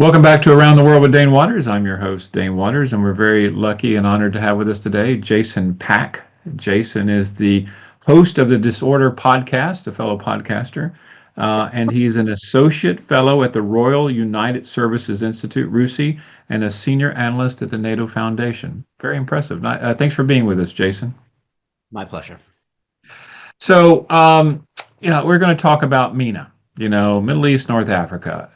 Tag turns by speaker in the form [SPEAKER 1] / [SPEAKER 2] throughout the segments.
[SPEAKER 1] Welcome back to Around the World with Dane Waters. I'm your host, Dane Waters, and we're very lucky and honored to have with us today Jason Pack. Jason is the host of the Disorder podcast, a fellow podcaster, and he's an associate fellow at the Royal United Services Institute, RUSI, and a senior analyst at the NATO Foundation. Very impressive. Thanks for being with us, Jason.
[SPEAKER 2] My pleasure.
[SPEAKER 1] So, we're going to talk about MENA, Middle East, North Africa.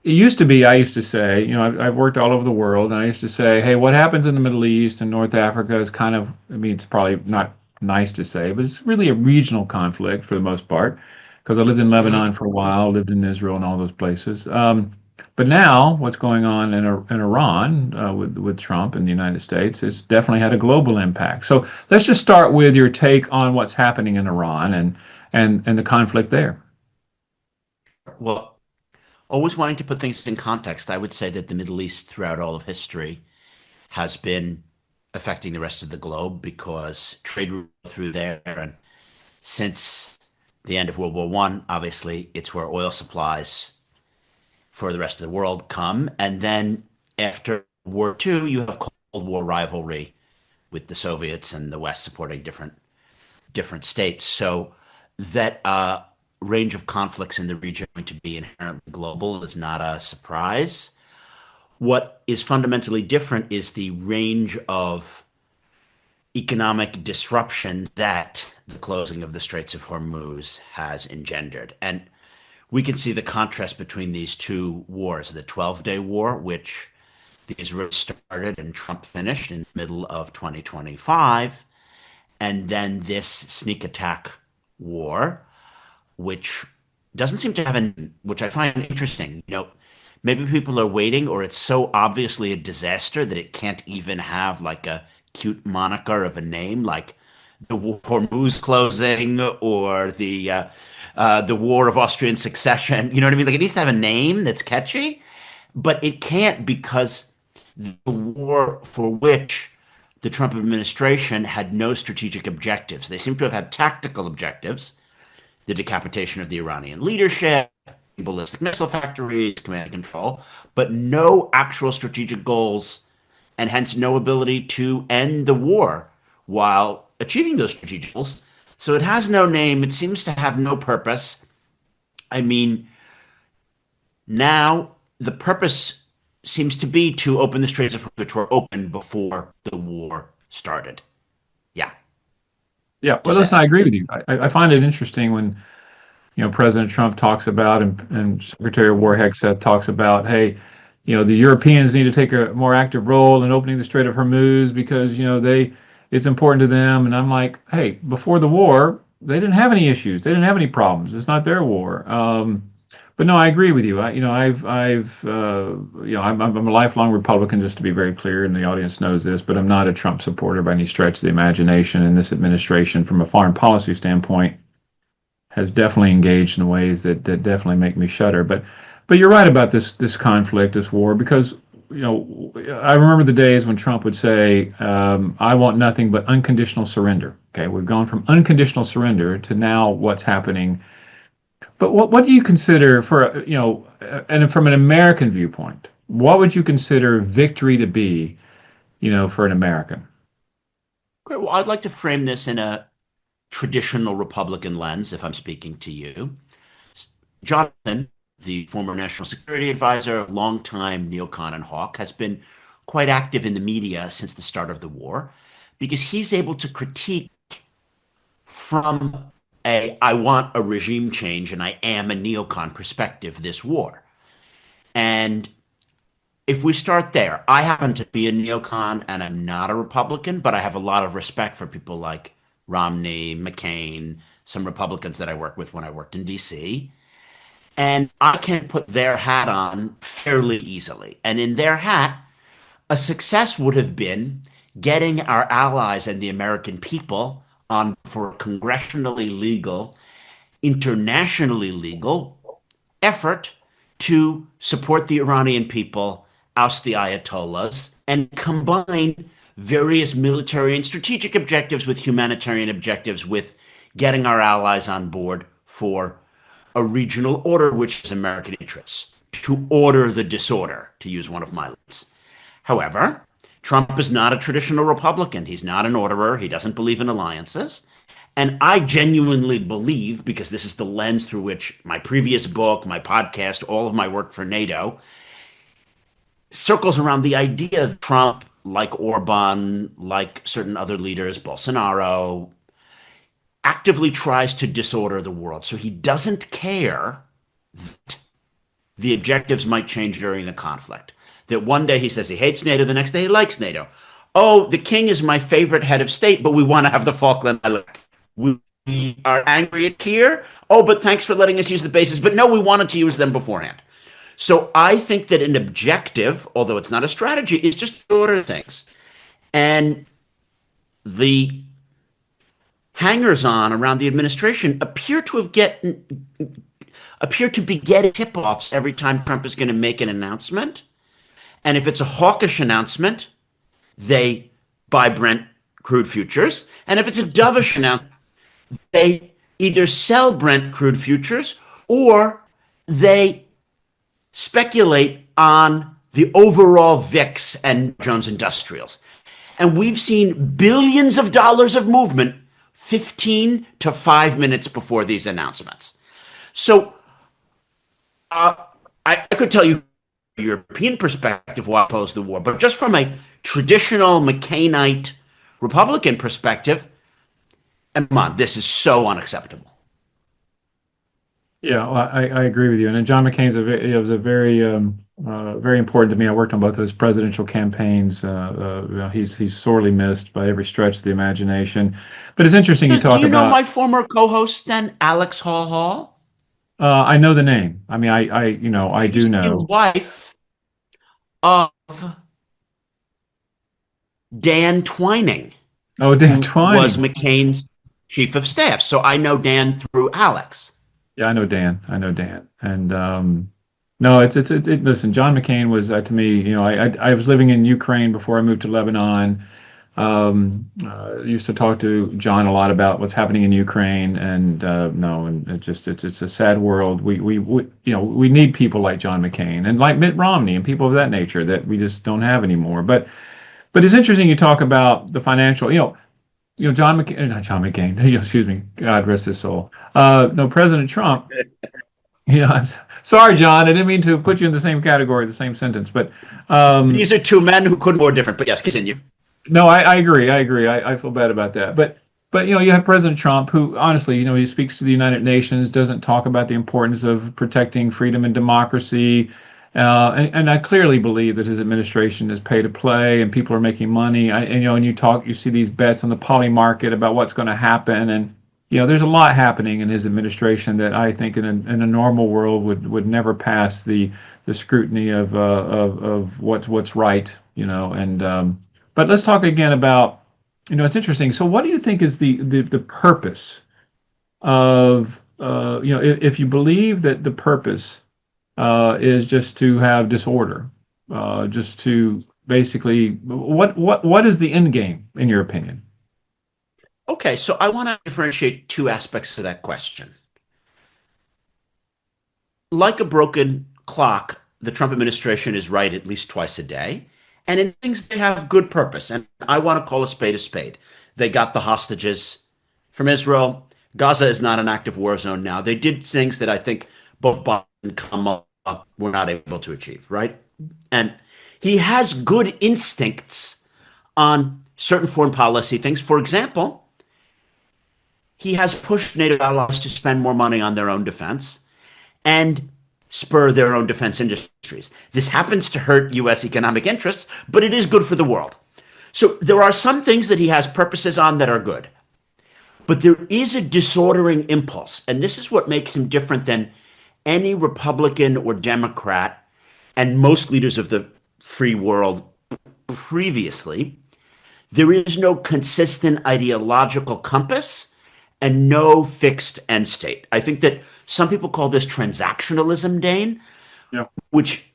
[SPEAKER 1] It used to be, I used to say, I've worked all over the world, and I used to say, hey, what happens in the Middle East and North Africa is kind of, I mean, it's probably not nice to say, but it's really a regional conflict for the most part, because I lived in Lebanon for a while, lived in Israel and all those places. But now, what's going on in Iran with Trump and the United States, it's definitely had a global impact. So let's just start with your take on what's happening in Iran and the conflict there.
[SPEAKER 2] Well, always wanting to put things in context, I would say that the Middle East throughout all of history has been affecting the rest of the globe because trade route through there. And since the end of World War One, obviously, it's where oil supplies for the rest of the world come. And then after World War Two, you have Cold War rivalry with the Soviets and the West supporting different states. So that range of conflicts in the region going to be inherently global is not a surprise. What is fundamentally different is the range of economic disruption that the closing of the Straits of Hormuz has engendered. And we can see the contrast between these two wars, the 12-day war, which the Israelis started and Trump finished in the middle of 2025, and then this sneak attack war, which doesn't seem to have which I find interesting. Maybe people are waiting, or it's so obviously a disaster that it can't even have like a cute moniker of a name, like the Hormuz closing or the War of Austrian Succession. You know what I mean? Like it needs to have a name that's catchy, but it can't because the war for which the Trump administration had no strategic objectives. They seem to have had tactical objectives, the decapitation of the Iranian leadership, ballistic missile factories, command and control, but no actual strategic goals, and hence no ability to end the war while achieving those strategic goals. So it has no name. It seems to have no purpose. I mean, now the purpose seems to be to open the Straits of Hormuz, which were open before the war started. Yeah,
[SPEAKER 1] Yeah, well, listen, I
[SPEAKER 2] disaster.
[SPEAKER 1] agree with you. I find it interesting when President Trump talks about and Secretary of War Hegseth talks about, hey, the Europeans need to take a more active role in opening the Strait of Hormuz because it's important to them. And I'm like, hey, before the war, they didn't have any issues. They didn't have any problems. It's not their war. But no, I agree with you. I'm a lifelong Republican, just to be very clear, and the audience knows this. But I'm not a Trump supporter by any stretch of the imagination. And this administration, from a foreign policy standpoint, has definitely engaged in ways that definitely make me shudder. But you're right about this conflict, this war, because I remember the days when Trump would say, "I want nothing but unconditional surrender." Okay, we've gone from unconditional surrender to now what's happening. But what do you consider and from an American viewpoint, what would you consider victory to be, for an American?
[SPEAKER 2] Great. Well, I'd like to frame this in a traditional Republican lens, if I'm speaking to you. Jonathan, the former national security advisor, longtime neocon and hawk, has been quite active in the media since the start of the war because he's able to critique from I want a regime change and I am a neocon perspective this war. And if we start there, I happen to be a neocon and I'm not a Republican, but I have a lot of respect for people like Romney, McCain, some Republicans that I work with when I worked in DC. And I can put their hat on fairly easily. And in their hat, a success would have been getting our allies and the American people on for a congressionally legal, internationally legal effort to support the Iranian people, oust the Ayatollahs, and combine various military and strategic objectives with humanitarian objectives with getting our allies on board for a regional order which is American interests, to order the disorder, to use one of my lines. However, Trump is not a traditional Republican. He's not an orderer. He doesn't believe in alliances. And I genuinely believe, because this is the lens through which my previous book, my podcast, all of my work for NATO circles around the idea that Trump, like Orban, like certain other leaders, Bolsonaro, actively tries to disorder the world. So he doesn't care that the objectives might change during the conflict. That one day he says he hates NATO, the next day he likes NATO. Oh, the king is my favorite head of state, but we want to have the Falkland Islands. We are angry at here. Oh, but thanks for letting us use the bases. But no, we wanted to use them beforehand. So I think that an objective, although it's not a strategy, is just to order things. And the hangers-on around the administration appear to be getting tip-offs every time Trump is going to make an announcement. And if it's a hawkish announcement, they buy Brent crude futures. And if it's a dovish announcement, they either sell Brent crude futures or they speculate on the overall VIX and Jones Industrials. And we've seen billions of dollars of movement 15 to 5 minutes before these announcements. So I could tell you from a European perspective why I oppose the war, but just from a traditional McCainite Republican perspective, come on, this is so unacceptable.
[SPEAKER 1] Yeah, well, I agree with you. And John McCain's was a very very important to me. I worked on both of his presidential campaigns. He's sorely missed by every stretch of the imagination. But it's interesting you
[SPEAKER 2] Do
[SPEAKER 1] talk
[SPEAKER 2] you know
[SPEAKER 1] about.
[SPEAKER 2] my former co-host then, Alex Hall Hall?
[SPEAKER 1] I know the name. I mean, I do
[SPEAKER 2] She's the
[SPEAKER 1] know.
[SPEAKER 2] wife of Dan Twining,
[SPEAKER 1] Oh, Dan
[SPEAKER 2] who was
[SPEAKER 1] Twining.
[SPEAKER 2] McCain's chief of staff. So I know Dan through Alex.
[SPEAKER 1] Yeah, I know Dan. I know Dan. And no, listen, John McCain was to me, I was living in Ukraine before I moved to Lebanon. Used to talk to John a lot about what's happening in Ukraine, and no, and it's a sad world. We need people like John McCain and like Mitt Romney and people of that nature that we just don't have anymore. But it's interesting you talk about the financial, John McCain, not John McCain, excuse me, God rest his soul. No, President Trump. Sorry, John, I didn't mean to put you in the same category, the same sentence, but
[SPEAKER 2] These are two men who couldn't be more different. But yes, continue.
[SPEAKER 1] no, I agree. I feel bad about that. But you have President Trump, who honestly, he speaks to the United Nations, doesn't talk about the importance of protecting freedom and democracy. And I clearly believe that his administration is pay to play and people are making money. And you see these bets on the poly market about what's going to happen. And, there's a lot happening in his administration that I think in a normal world would never pass the scrutiny of what's right, and, but let's talk again about, it's interesting. So what do you think is the purpose of, if you believe that the purpose is just to have disorder, just to basically, what is the end game in your opinion?
[SPEAKER 2] Okay, so I want to differentiate two aspects of that question. Like a broken clock, the Trump administration is right at least twice a day. And in things, they have good purpose. And I want to call a spade a spade. They got the hostages from Israel. Gaza is not an active war zone now. They did things that I think both Biden and Kamala were not able to achieve, right? And he has good instincts on certain foreign policy things. For example, he has pushed NATO allies to spend more money on their own defense and spur their own defense industries. This happens to hurt U.S. economic interests, but it is good for the world. So there are some things that he has purposes on that are good. But there is a disordering impulse, and this is what makes him different than any Republican or Democrat and most leaders of the free world previously. There is no consistent ideological compass and no fixed end state. I think that some people call this transactionalism, Dane,
[SPEAKER 1] Yeah.
[SPEAKER 2] which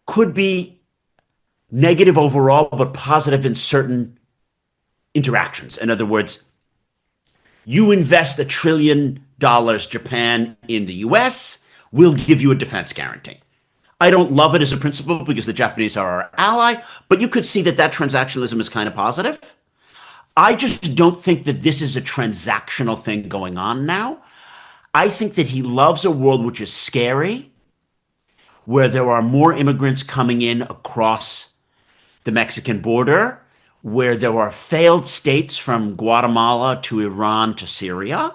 [SPEAKER 2] could be negative overall, but positive in certain interactions. In other words, you invest $1 trillion dollars Japan in the US, we'll give you a defense guarantee. I don't love it as a principle because the Japanese are our ally, but you could see that that transactionalism is kind of positive. I just don't think that this is a transactional thing going on now. I think that he loves a world which is scary, where there are more immigrants coming in across the Mexican border, where there are failed states from Guatemala to Iran to Syria.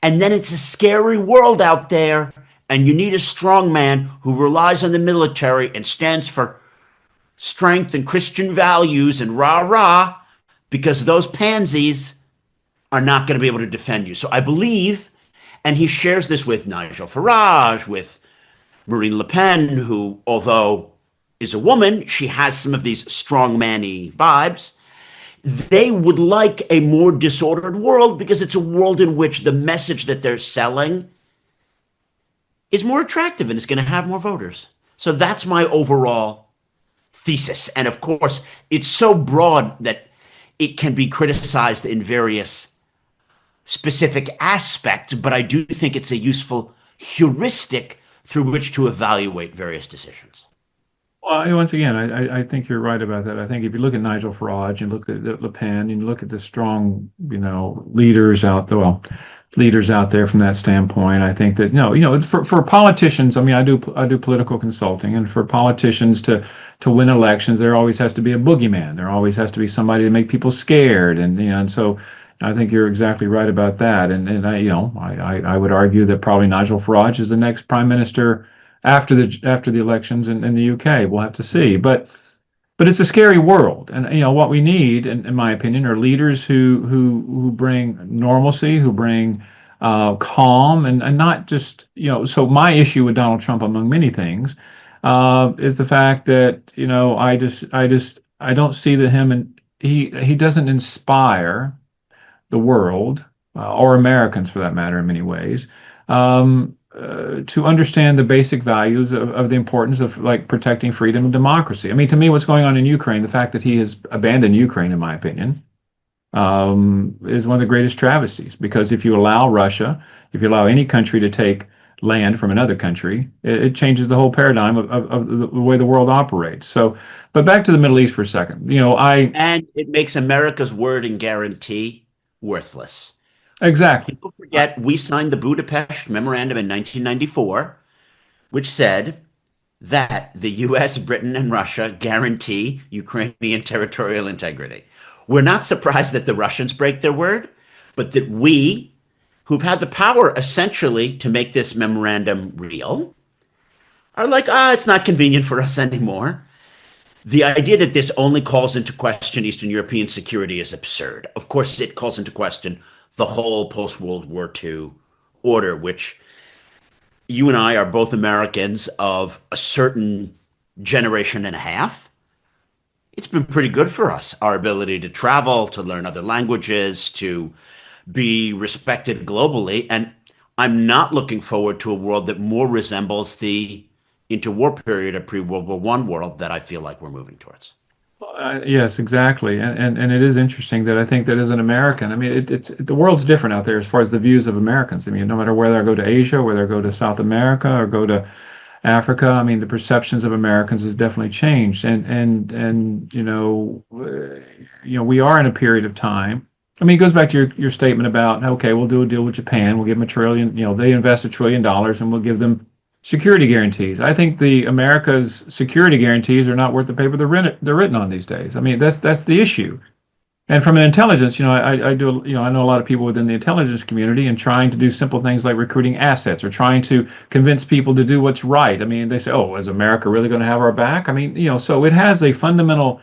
[SPEAKER 2] And then it's a scary world out there, and you need a strong man who relies on the military and stands for strength and Christian values and rah rah, because those pansies are not going to be able to defend you. So I believe, and he shares this with Nigel Farage, with Marine Le Pen, who, although is a woman, she has some of these strongman-y vibes. They would like a more disordered world because it's a world in which the message that they're selling is more attractive and is going to have more voters. So that's my overall thesis. And of course, it's so broad that it can be criticized in various specific aspects, but I do think it's a useful heuristic through which to evaluate various decisions.
[SPEAKER 1] Well, once again, I think you're right about that. I think if you look at Nigel Farage and look at Le Pen and you look at the strong, leaders out there from that standpoint, I think that for politicians, I mean, I do political consulting, and for politicians to win elections, there always has to be a boogeyman. There always has to be somebody to make people scared, and so I think you're exactly right about that. And I would argue that probably Nigel Farage is the next prime minister after the elections in the UK. We'll have to see, but it's a scary world, and what we need, in my opinion, are leaders who bring normalcy, who bring calm, and not just So my issue with Donald Trump, among many things, is the fact that I don't see that him, and he doesn't inspire the world, or Americans for that matter, in many ways, to understand the basic values of the importance of, like, protecting freedom and democracy. I mean, to me, what's going on in Ukraine, the fact that he has abandoned Ukraine, in my opinion, is one of the greatest travesties. Because if you allow Russia, if you allow any country to take land from another country, it changes the whole paradigm of the way the world operates. So, but back to the Middle East for a second.
[SPEAKER 2] And it makes America's word and guarantee worthless.
[SPEAKER 1] Exactly.
[SPEAKER 2] People forget we signed the Budapest Memorandum in 1994, which said that the US, Britain, and Russia guarantee Ukrainian territorial integrity. We're not surprised that the Russians break their word, but that we, who've had the power essentially to make this memorandum real, are like, it's not convenient for us anymore. The idea that this only calls into question Eastern European security is absurd. Of course, it calls into question the whole post-World War II order, which you and I are both Americans of a certain generation and a half. It's been pretty good for us. Our ability to travel, to learn other languages, to be respected globally. And I'm not looking forward to a world that more resembles the interwar period of pre-World War I world that I feel like we're moving towards.
[SPEAKER 1] Yes, exactly, and it is interesting that I think that as an American, I mean, the world's different out there as far as the views of Americans. I mean, no matter whether I go to Asia, whether I go to South America, or go to Africa, I mean, the perceptions of Americans has definitely changed, and we are in a period of time. I mean, it goes back to your statement about, okay, we'll do a deal with Japan, we'll give them $1 trillion, they invest $1 trillion, and we'll give them security guarantees. I think the America's security guarantees are not worth the paper they're written on these days. I mean, that's the issue. And from an intelligence, I know a lot of people within the intelligence community, and trying to do simple things like recruiting assets or trying to convince people to do what's right. I mean, they say, "Oh, is America really going to have our back?" I mean, so it has a fundamental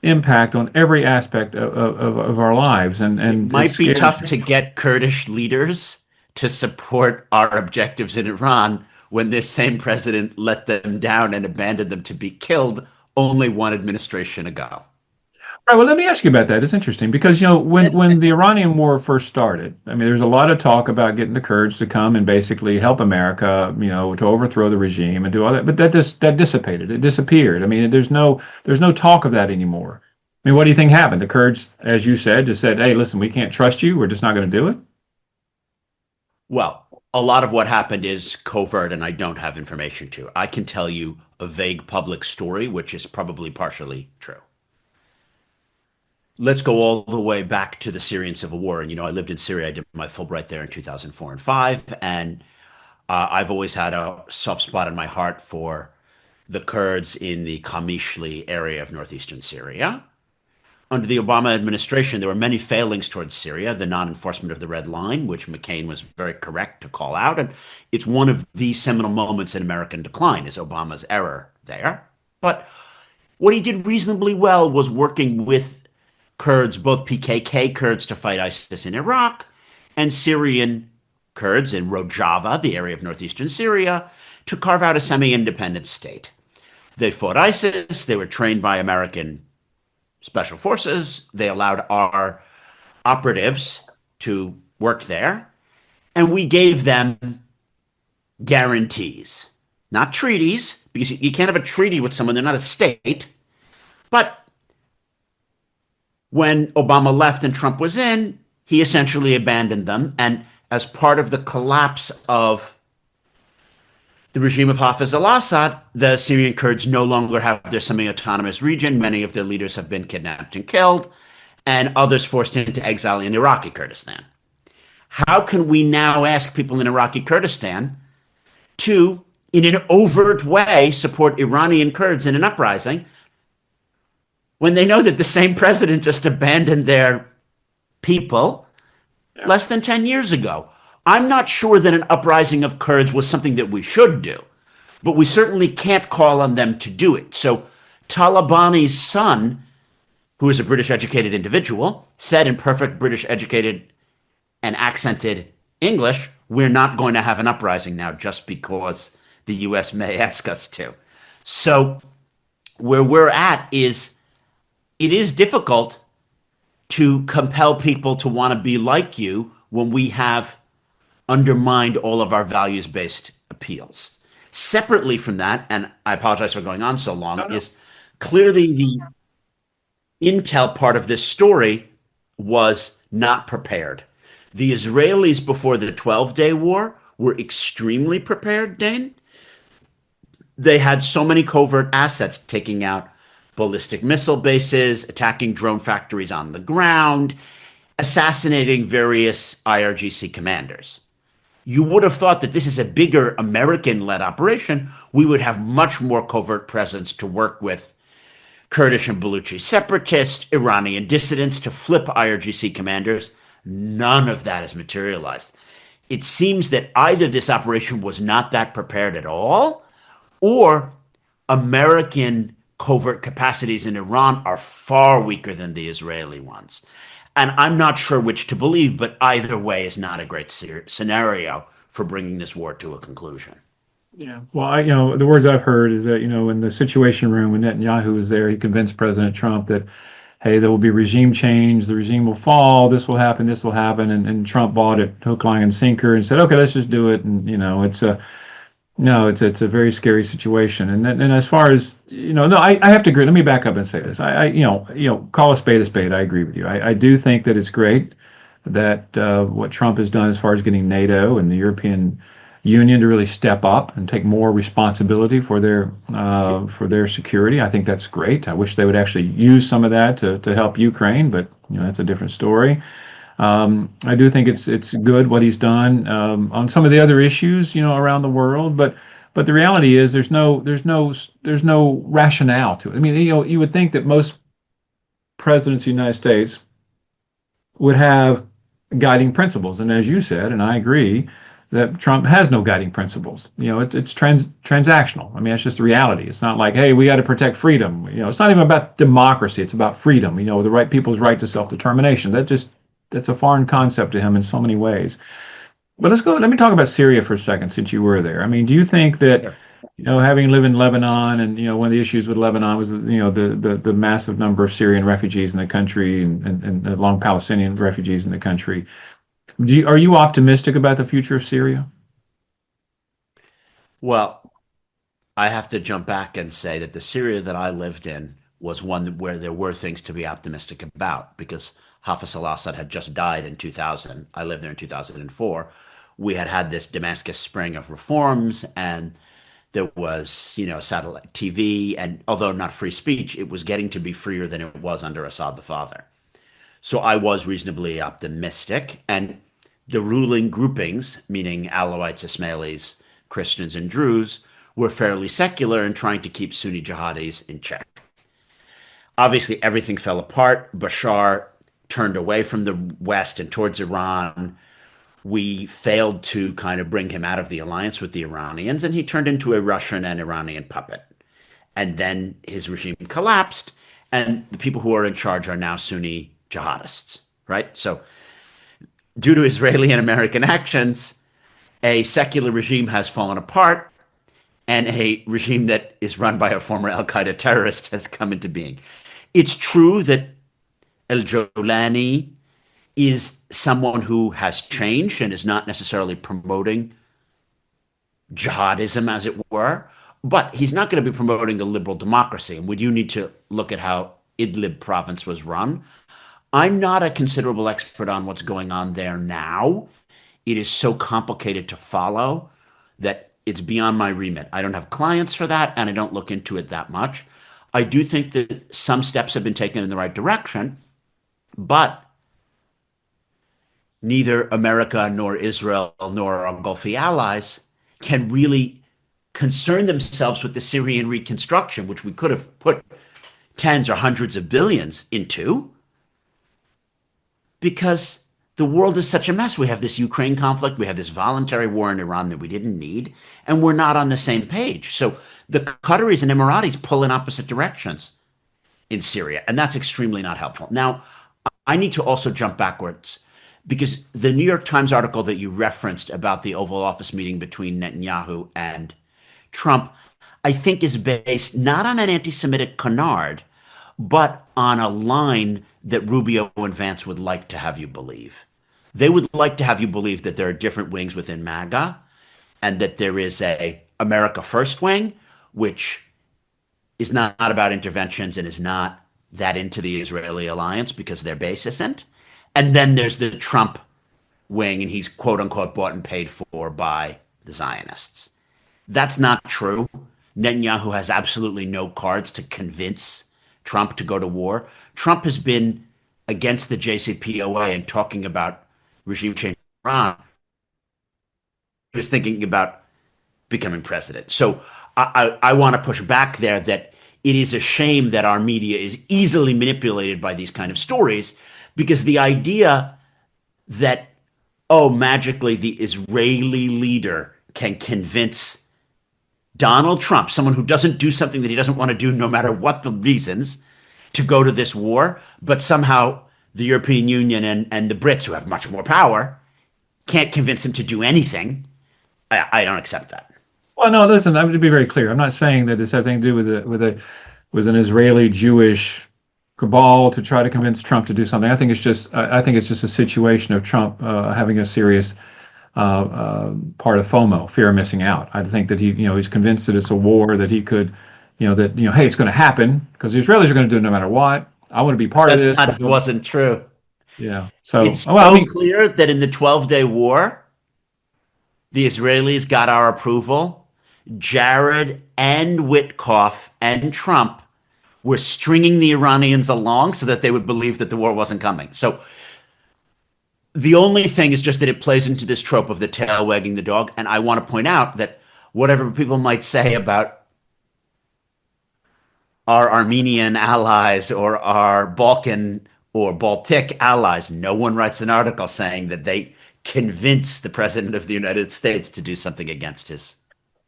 [SPEAKER 1] impact on every aspect of our lives, and
[SPEAKER 2] It might be tough to get Kurdish leaders to support our objectives in Iran when this same president let them down and abandoned them to be killed only one administration ago.
[SPEAKER 1] Right. Well, let me ask you about that. It's interesting because when the Iranian war first started, I mean, there's a lot of talk about getting the Kurds to come and basically help America, to overthrow the regime and do all that. But that dissipated. It disappeared. I mean, there's no talk of that anymore. I mean, what do you think happened? The Kurds, as you said, just said, "Hey, listen, we can't trust you. We're just not going to do it."
[SPEAKER 2] Well, a lot of what happened is covert, and I don't have information to. I can tell you a vague public story, which is probably partially true. Let's go all the way back to the Syrian civil war. And, I lived in Syria. I did my Fulbright there in 2004 and 5. And I've always had a soft spot in my heart for the Kurds in the Qamishli area of northeastern Syria. Under the Obama administration, there were many failings towards Syria, the non enforcement of the Red Line, which McCain was very correct to call out. And it's one of the seminal moments in American decline, is Obama's error there. But what he did reasonably well was working with Kurds, both PKK Kurds to fight ISIS in Iraq, and Syrian Kurds in Rojava, the area of northeastern Syria, to carve out a semi independent state. They fought ISIS, they were trained by American special forces, they allowed our operatives to work there, and we gave them guarantees, not treaties, because you can't have a treaty with someone, they're not a state. But when Obama left and Trump was in, he essentially abandoned them. And as part of the collapse of the regime of Hafez al-Assad, the Syrian Kurds no longer have their semi-autonomous region. Many of their leaders have been kidnapped and killed, and others forced into exile in Iraqi Kurdistan. How can we now ask people in Iraqi Kurdistan to, in an overt way, support Iranian Kurds in an uprising when they know that the same president just abandoned their people less than 10 years ago? I'm not sure that an uprising of Kurds was something that we should do, but we certainly can't call on them to do it. So Talabani's son, who is a British educated individual, said in perfect British educated and accented English, we're not going to have an uprising now just because the US may ask us to. So where we're at is it is difficult to compel people to want to be like you when we have undermined all of our values-based appeals. Separately from that, and I apologize for going on so long, is clearly the intel part of this story was not prepared. The Israelis before the 12-day war were extremely prepared, Dane. They had so many covert assets, taking out ballistic missile bases, attacking drone factories on the ground, assassinating various IRGC commanders. You would have thought that this is a bigger American-led operation. We would have much more covert presence to work with Kurdish and Baluchi separatists, Iranian dissidents to flip IRGC commanders. None of that has materialized. It seems that either this operation was not that prepared at all, or American covert capacities in Iran are far weaker than the Israeli ones. And I'm not sure which to believe, but either way is not a great scenario for bringing this war to a conclusion.
[SPEAKER 1] Yeah. Well, the words I've heard is that, in the Situation Room when Netanyahu was there, he convinced President Trump that, hey, there will be regime change, the regime will fall, this will happen, this will happen, and Trump bought it hook, line, and sinker and said, okay, let's just do it. And it's a no, it's a very scary situation. And as far as no, I have to agree. Let me back up and say this. Call a spade a spade. I agree with you. I do think that it's great that what Trump has done as far as getting NATO and the European Union to really step up and take more responsibility for their security. I think that's great. I wish they would actually use some of that to help Ukraine, but that's a different story. I do think it's good what he's done on some of the other issues, around the world. But the reality is there's no rationale to it. I mean, you would think that most presidents of the United States would have guiding principles, and as you said, and I agree, that Trump has no guiding principles. It's transactional. I mean, that's just the reality. It's not like, hey, we got to protect freedom. It's not even about democracy. It's about freedom. The right people's right to self-determination. That's a foreign concept to him in so many ways. But let me talk about Syria for a second, since you were there. I mean, do you think that,
[SPEAKER 2] Sure.
[SPEAKER 1] having lived in Lebanon, and one of the issues with Lebanon was the massive number of Syrian refugees in the country, and long Palestinian refugees in the country. Are you optimistic about the future of Syria?
[SPEAKER 2] Well, I have to jump back and say that the Syria that I lived in was one where there were things to be optimistic about, because Hafez al-Assad had just died in 2000. I lived there in 2004, we had had this Damascus Spring of reforms, and there was, satellite TV, and although not free speech, it was getting to be freer than it was under Assad the father. So I was reasonably optimistic, and the ruling groupings, meaning Alawites, Ismailis, Christians, and Druze, were fairly secular in trying to keep Sunni jihadis in check. Obviously, everything fell apart. Bashar turned away from the West and towards Iran. We failed to kind of bring him out of the alliance with the Iranians, and he turned into a Russian and Iranian puppet. And then his regime collapsed, and the people who are in charge are now Sunni jihadists, right? So, due to Israeli and American actions, a secular regime has fallen apart, and a regime that is run by a former Al Qaeda terrorist has come into being. It's true that El Jolani is someone who has changed and is not necessarily promoting jihadism, as it were, but he's not going to be promoting the liberal democracy. And we do need to look at how Idlib province was run. I'm not a considerable expert on what's going on there now. It is so complicated to follow that it's beyond my remit. I don't have clients for that, and I don't look into it that much. I do think that some steps have been taken in the right direction, but neither America nor Israel nor our Gulfi allies can really concern themselves with the Syrian reconstruction, which we could have put tens or hundreds of billions into, because the world is such a mess. We have this Ukraine conflict, we have this voluntary war in Iran that we didn't need, and we're not on the same page. So the Qataris and Emiratis pull in opposite directions in Syria, and that's extremely not helpful. Now, I need to also jump backwards, because the New York Times article that you referenced about the Oval Office meeting between Netanyahu and Trump, I think is based not on an anti-Semitic canard, but on a line that Rubio and Vance would like to have you believe. They would like to have you believe that there are different wings within MAGA, and that there is a America First wing, which is not about interventions and is not that into the Israeli alliance because their base isn't. And then there's the Trump wing, and he's quote unquote bought and paid for by the Zionists. That's not true. Netanyahu has absolutely no cards to convince Trump to go to war. Trump has been against the JCPOA and talking about regime change in Iran. He was thinking about becoming president. So I want to push back there that it is a shame that our media is easily manipulated by these kind of stories, because the idea that, oh, magically the Israeli leader can convince Donald Trump, someone who doesn't do something that he doesn't want to do no matter what the reasons, to go to this war, but somehow the European Union and the Brits, who have much more power, can't convince him to do anything. I don't accept that.
[SPEAKER 1] Well, no, listen, I'm to be very clear. I'm not saying that this has anything to do with an Israeli Jewish cabal to try to convince Trump to do something. I think it's just a situation of Trump having a serious part of FOMO, fear of missing out. I think that he's convinced that it's a war that he could, hey, it's going to happen because the Israelis are going to do it no matter what. I want to be part of this.
[SPEAKER 2] That wasn't true.
[SPEAKER 1] Yeah. So
[SPEAKER 2] it's so clear that in the 12-day war, the Israelis got our approval. Jared and Witkoff and Trump were stringing the Iranians along so that they would believe that the war wasn't coming. So the only thing is just that it plays into this trope of the tail wagging the dog. And I want to point out that whatever people might say about our Armenian allies or our Balkan or Baltic allies, no one writes an article saying that they convince the president of the United States to do something against his.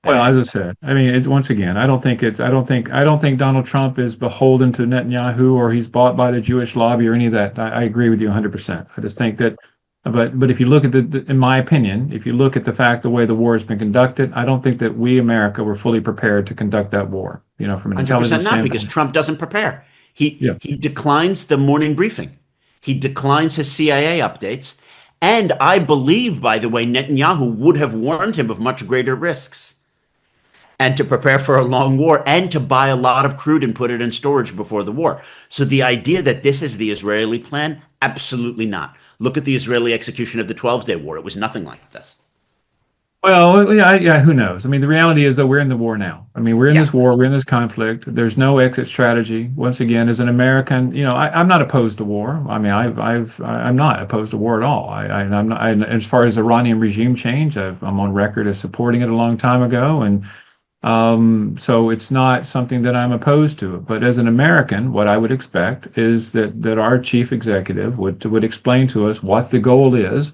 [SPEAKER 1] Well, as I said, I mean, once again, I don't think Donald Trump is beholden to Netanyahu or he's bought by the Jewish lobby or any of that. I agree with you 100%. I just think that, but if you look at in my opinion, if you look at the way the war has been conducted, I don't think that we, America, were fully prepared to conduct that war. From an intelligence standpoint.
[SPEAKER 2] Not because Trump doesn't prepare. He declines the morning briefing. He declines his CIA updates. And I believe, by the way, Netanyahu would have warned him of much greater risks and to prepare for a long war and to buy a lot of crude and put it in storage before the war. So the idea that this is the Israeli plan, absolutely not. Look at the Israeli execution of the 12-day war. It was nothing like this.
[SPEAKER 1] Well, yeah, yeah, who knows? I mean, the reality is that we're in the war now. I mean, we're in
[SPEAKER 2] Yeah.
[SPEAKER 1] this war, we're in this conflict. There's no exit strategy. Once again, as an American, I'm not opposed to war. I mean, I'm not opposed to war at all. I'm not. As far as Iranian regime change, I'm on record as supporting it a long time ago, and so it's not something that I'm opposed to. But as an American, what I would expect is that our chief executive would explain to us what the goal is,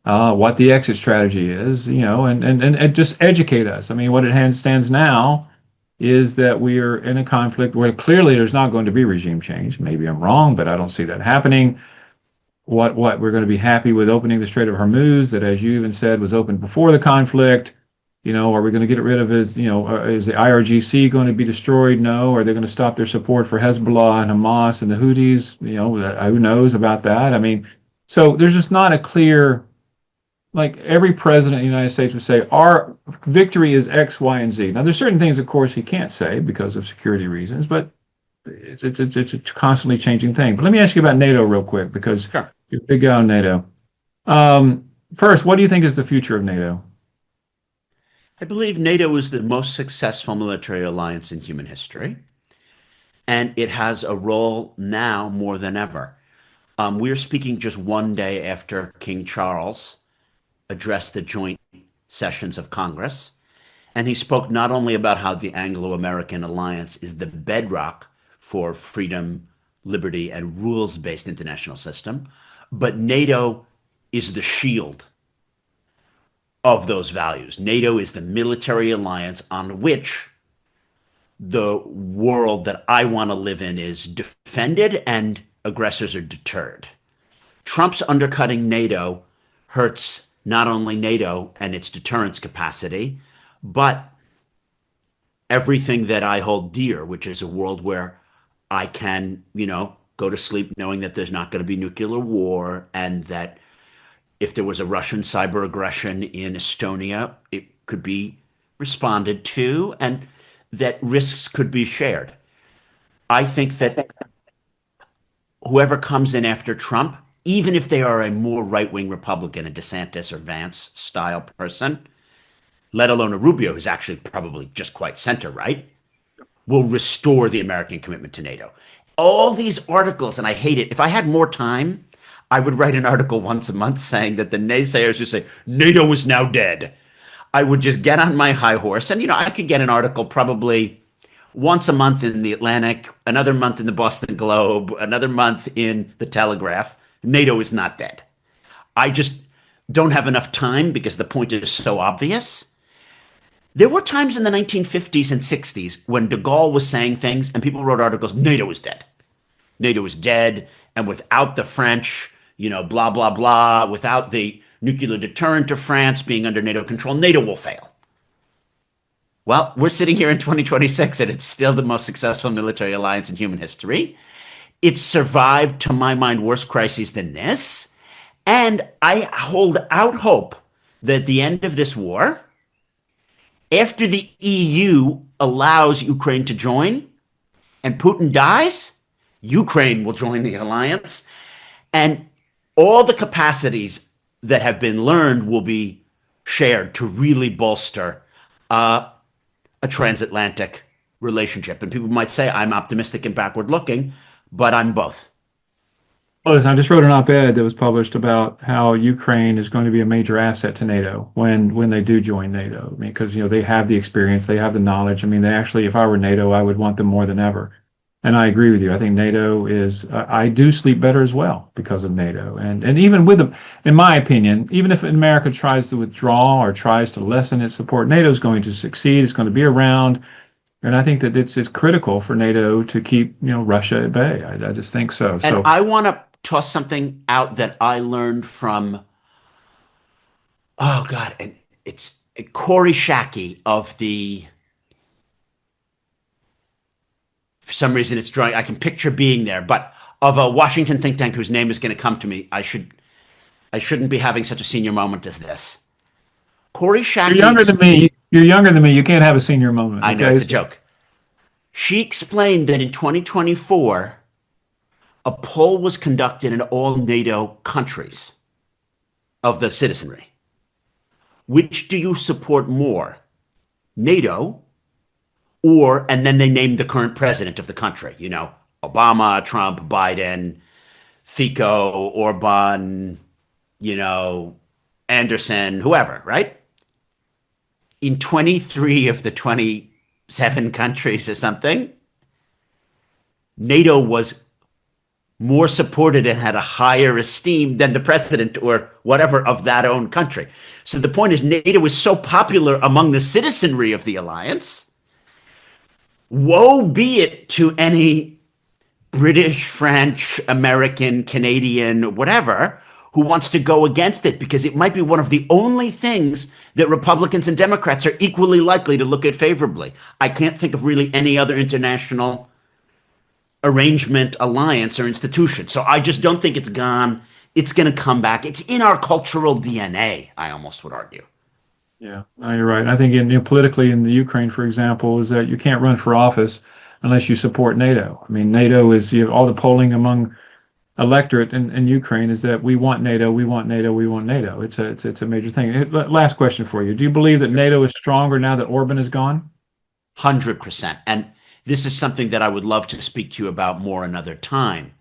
[SPEAKER 1] what the exit strategy is, and just educate us. I mean, what it stands now is that we are in a conflict where clearly there's not going to be regime change. Maybe I'm wrong, but I don't see that happening. What we're going to be happy with opening the Strait of Hormuz, that as you even said was opened before the conflict. Are we going to get rid of is the IRGC going to be destroyed? No. Are they going to stop their support for Hezbollah and Hamas and the Houthis? Who knows about that? I mean, so there's just not a clear, like every president of the United States would say, our victory is X, Y, and Z. Now, there's certain things, of course, he can't say because of security reasons, but it's a constantly changing thing. But let me ask you about NATO real quick because
[SPEAKER 2] Sure.
[SPEAKER 1] you're a big guy on NATO. First, what do you think is the future of NATO?
[SPEAKER 2] I believe NATO is the most successful military alliance in human history, and it has a role now more than ever. We are speaking just one day after King Charles addressed the joint sessions of Congress, and he spoke not only about how the Anglo-American alliance is the bedrock for freedom, liberty, and rules-based international system, but NATO is the shield of those values. NATO is the military alliance on which the world that I want to live in is defended and aggressors are deterred. Trump's undercutting NATO hurts not only NATO and its deterrence capacity, but everything that I hold dear, which is a world where I can, go to sleep knowing that there's not going to be nuclear war and that if there was a Russian cyber aggression in Estonia, it could be responded to and that risks could be shared. I think that whoever comes in after Trump, even if they are a more right wing Republican, a DeSantis or Vance style person, let alone a Rubio who's actually probably just quite center right, will restore the American commitment to NATO. All these articles, and I hate it. If I had more time, I would write an article once a month saying that the naysayers just say NATO is now dead. I would just get on my high horse, and I could get an article probably once a month in the Atlantic, another month in the Boston Globe, another month in the Telegraph. NATO is not dead. I just don't have enough time because the point is so obvious. There were times in the 1950s and 60s when de Gaulle was saying things and people wrote articles, NATO is dead. NATO is dead. And without the French, blah, blah, blah, without the nuclear deterrent to France being under NATO control, NATO will fail. Well, we're sitting here in 2026 and it's still the most successful military alliance in human history. It's survived, to my mind, worse crises than this. And I hold out hope that at the end of this war, after the EU allows Ukraine to join and Putin dies, Ukraine will join the alliance. And all the capacities that have been learned will be shared to really bolster a transatlantic relationship. And people might say I'm optimistic and backward looking, but I'm both.
[SPEAKER 1] Well, listen, I just wrote an op-ed that was published about how Ukraine is going to be a major asset to NATO when they do join NATO. I mean, because they have the experience, they have the knowledge. I mean, they actually, if I were NATO, I would want them more than ever. And I agree with you. I think NATO is. I do sleep better as well because of NATO. And even with them, in my opinion, even if America tries to withdraw or tries to lessen its support, NATO is going to succeed. It's going to be around. And I think that it's critical for NATO to keep Russia at bay. I just think so.
[SPEAKER 2] And
[SPEAKER 1] So.
[SPEAKER 2] I want to toss something out that I learned from, oh God, and it's Corey Shacky of the, for some reason it's drawing, I can picture being there, but of a Washington think tank whose name is going to come to me. I shouldn't be having such a senior moment as this. Corey
[SPEAKER 1] You're
[SPEAKER 2] Shacky,
[SPEAKER 1] younger than me. You're younger than me. You can't have a senior moment.
[SPEAKER 2] I know
[SPEAKER 1] Okay.
[SPEAKER 2] it's a
[SPEAKER 1] So,
[SPEAKER 2] joke. She explained that in 2024, a poll was conducted in all NATO countries of the citizenry. which do you support more? NATO or, and then they named the current president of the country, Obama, Trump, Biden, Fico, Orban, you know, Anderson, whoever, right? In 23 of the 27 countries or something, NATO was more supported and had a higher esteem than the president or whatever of that own country. So the point is, NATO is so popular among the citizenry of the alliance. Woe be it to any British, French, American, Canadian, whatever, who wants to go against it, because it might be one of the only things that Republicans and Democrats are equally likely to look at favorably. I can't think of really any other international arrangement, alliance, or institution. So I just don't think it's gone. It's going to come back. It's in our cultural DNA, I almost would argue.
[SPEAKER 1] Yeah, no, you're right. I think politically in the Ukraine, for example, is that you can't run for office unless you support NATO. I mean, NATO is, all the polling among electorate in Ukraine is that we want NATO, we want NATO, we want NATO. It's a major thing. Last question for you. Do you believe that NATO is stronger now that Orban is gone?
[SPEAKER 2] 100%. And this is something that I would love to speak to you about more another time.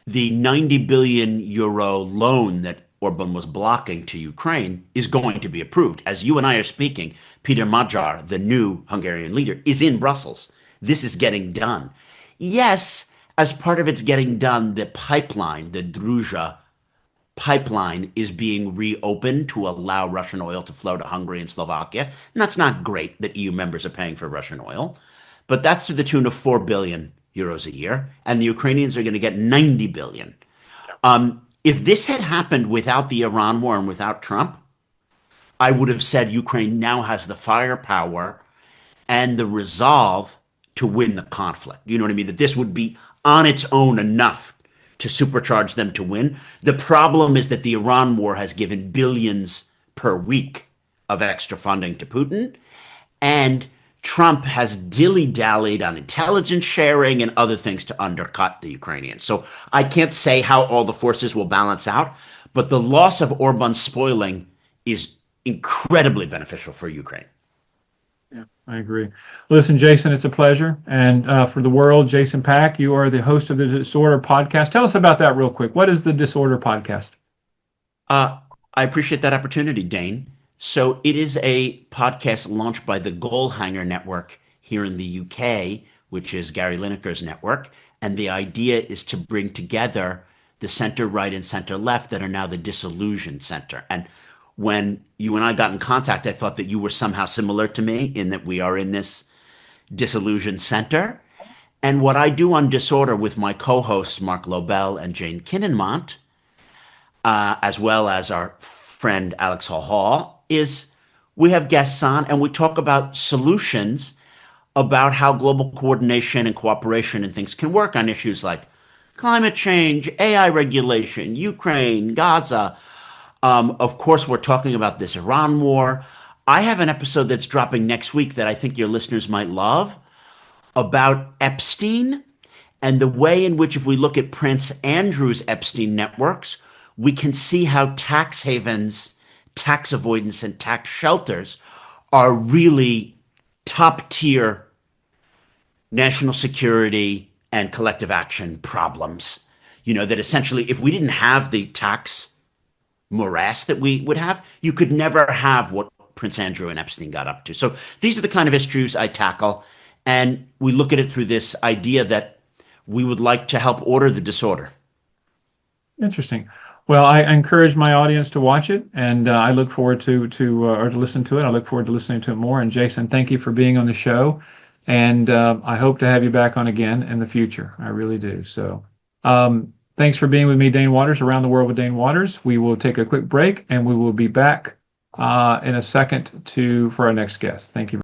[SPEAKER 2] The 90 billion euro loan that Orban was blocking to Ukraine is going to be approved. As you and I are speaking, Peter Magyar, the new Hungarian leader, is in Brussels. This is getting done. Yes, as part of it's getting done, the pipeline, the Druzhba pipeline, is being reopened to allow Russian oil to flow to Hungary and Slovakia. And that's not great that EU members are paying for Russian oil, but that's to the tune of 4 billion euros a year. And the Ukrainians are going to get 90 billion. If this had happened without the Iran war and without Trump, I would have said Ukraine now has the firepower and the resolve to win the conflict. You know what I mean? That this would be on its own enough to supercharge them to win. The problem is that the Iran war has given billions per week of extra funding to Putin, and Trump has dilly-dallied on intelligence sharing and other things to undercut the Ukrainians. So I can't say how all the forces will balance out, but the loss of Orban's spoiling is incredibly beneficial for Ukraine.
[SPEAKER 1] Yeah, I agree. Listen, Jason, it's a pleasure. And for the world, Jason Pack, you are the host of the Disorder Podcast. Tell us about that real quick. What is the Disorder Podcast?
[SPEAKER 2] I appreciate that opportunity, Dane. So it is a podcast launched by the Goalhanger Network here in the UK, which is Gary Lineker's network. And the idea is to bring together the center right and center left that are now the disillusioned center. And when you and I got in contact, I thought that you were somehow similar to me in that we are in this disillusioned center. And what I do on Disorder with my co-hosts, Mark Lobel and Jane Kinnenmont, as well as our friend Alex Hall, is we have guests on and we talk about solutions, about how global coordination and cooperation and things can work on issues like climate change, AI regulation, Ukraine, Gaza. Of course, we're talking about this Iran war. I have an episode that's dropping next week that I think your listeners might love about Epstein and the way in which, if we look at Prince Andrew's Epstein networks, we can see how tax havens, tax avoidance, and tax shelters are really top tier national security and collective action problems. You know, that essentially, if we didn't have the tax morass that we would have, you could never have what Prince Andrew and Epstein got up to. So these are the kind of issues I tackle. And we look at it through this idea that we would like to help order the disorder.
[SPEAKER 1] Interesting. Well, I encourage my audience to watch it, and I look forward to listen to it. I look forward to listening to it more. And Jason, thank you for being on the show, and I hope to have you back on again in the future. I really do. So, thanks for being with me, Dane Waters, Around the World with Dane Waters. We will take a quick break, and we will be back in a second for our next guest. Thank you.